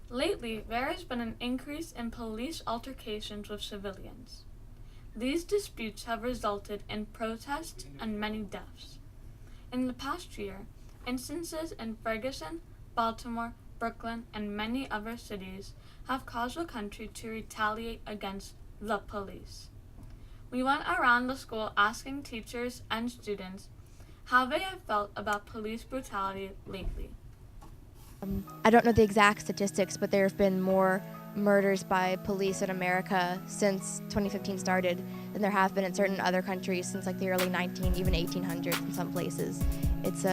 Lately, there has been an increase in police altercations with civilians. These disputes have resulted in protests and many deaths. In the past year, instances in Ferguson, Baltimore, Brooklyn, and many other cities have caused the country to retaliate against the police. We went around the school asking teachers and students how they have felt about police brutality lately. I don't know the exact statistics, but there have been more murders by police in America since 2015 started than there have been in certain other countries since like the early even 1800s in some places. It's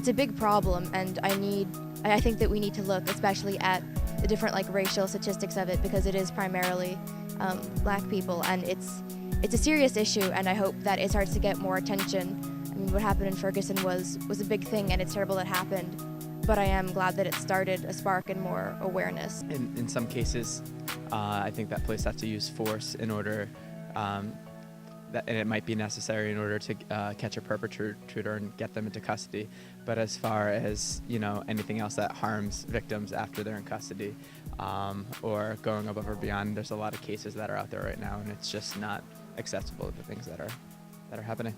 a big problem, and I think that we need to look especially at the different like racial statistics of it, because it is primarily black people, and it's a serious issue, and I hope that it starts to get more attention. I mean, what happened in Ferguson was a big thing, and it's terrible that it happened. But I am glad that it started a spark and more awareness. In some cases, I think that police have to use force in order, and it might be necessary in order to catch a perpetrator and get them into custody. But as far as anything else that harms victims after they're in custody, or going above or beyond, there's a lot of cases that are out there right now, and it's just not acceptable, the things that are happening.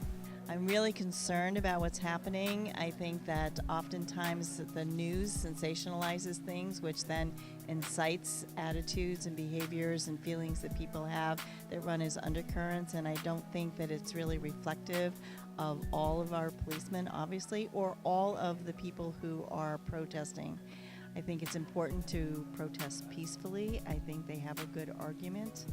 I'm really concerned about what's happening. I think that oftentimes the news sensationalizes things, which then incites attitudes and behaviors and feelings that people have that run as undercurrents, and I don't think that it's really reflective of all of our policemen, obviously, or all of the people who are protesting. I think it's important to protest peacefully. I think they have a good argument.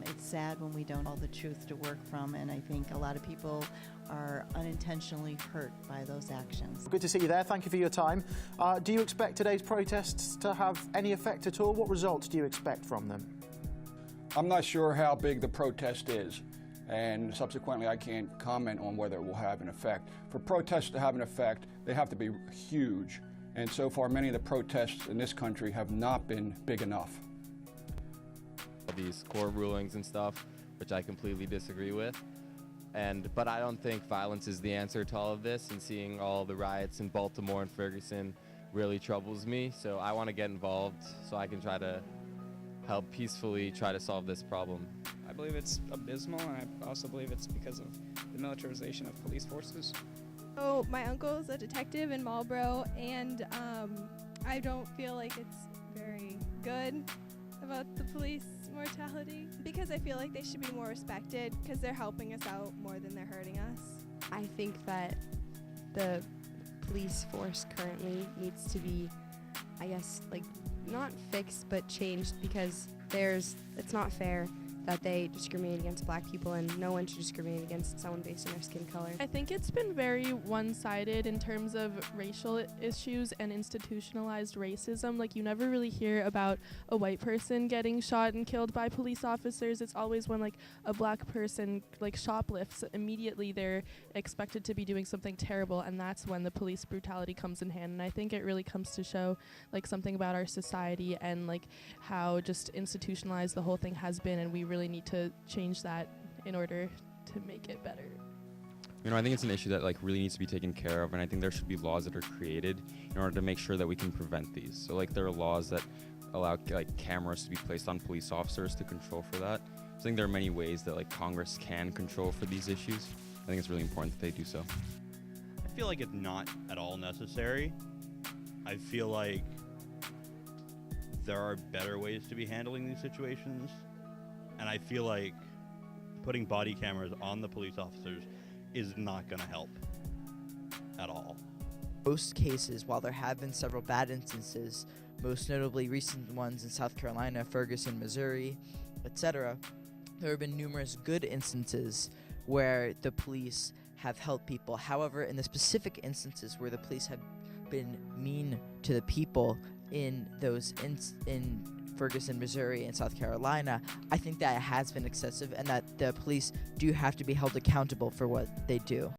It's sad when we don't have all the truth to work from, and I think a lot of people are unintentionally hurt by those actions. Good to see you there. Thank you for your time. Do you expect today's protests to have any effect at all? What results do you expect from them? I'm not sure how big the protest is, and subsequently I can't comment on whether it will have an effect. For protests to have an effect, they have to be huge, and so far many of the protests in this country have not been big enough. These court rulings and stuff, which I completely disagree with. But I don't think violence is the answer to all of this, and seeing all the riots in Baltimore and Ferguson really troubles me. So I want to get involved so I can try to help peacefully try to solve this problem. I believe it's abysmal, and I also believe it's because of the militarization of police forces. So my uncle is a detective in Marlboro, and I don't feel like it's very good about the police mortality, because I feel like they should be more respected because they're helping us out more than they're hurting us. I think that the police force currently needs to be, I guess, like not fixed but changed, because it's not fair that they discriminate against black people, and no one should discriminate against someone based on their skin color. I think it's been very one-sided in terms of racial issues and institutionalized racism. Like, you never really hear about a white person getting shot and killed by police officers. It's always when like a black person like shoplifts, immediately they're expected to be doing something terrible, and that's when the police brutality comes in hand. And I think it really comes to show like something about our society and like how just institutionalized the whole thing has been, and we really need to change that in order to make it better. I think it's an issue that like really needs to be taken care of, and I think there should be laws that are created in order to make sure that we can prevent these. So like there are laws that allow like cameras to be placed on police officers to control for that. I think there are many ways that like Congress can control for these issues. I think it's really important that they do so. I feel like it's not at all necessary. I feel like there are better ways to be handling these situations. And I feel like putting body cameras on the police officers is not going to help at all. Most cases, while there have been several bad instances, most notably recent ones in South Carolina, Ferguson, Missouri, etc., there have been numerous good instances where the police have helped people. However, in the specific instances where the police have been mean to the people in those in Ferguson, Missouri, and South Carolina, I think that it has been excessive, and that the police do have to be held accountable for what they do.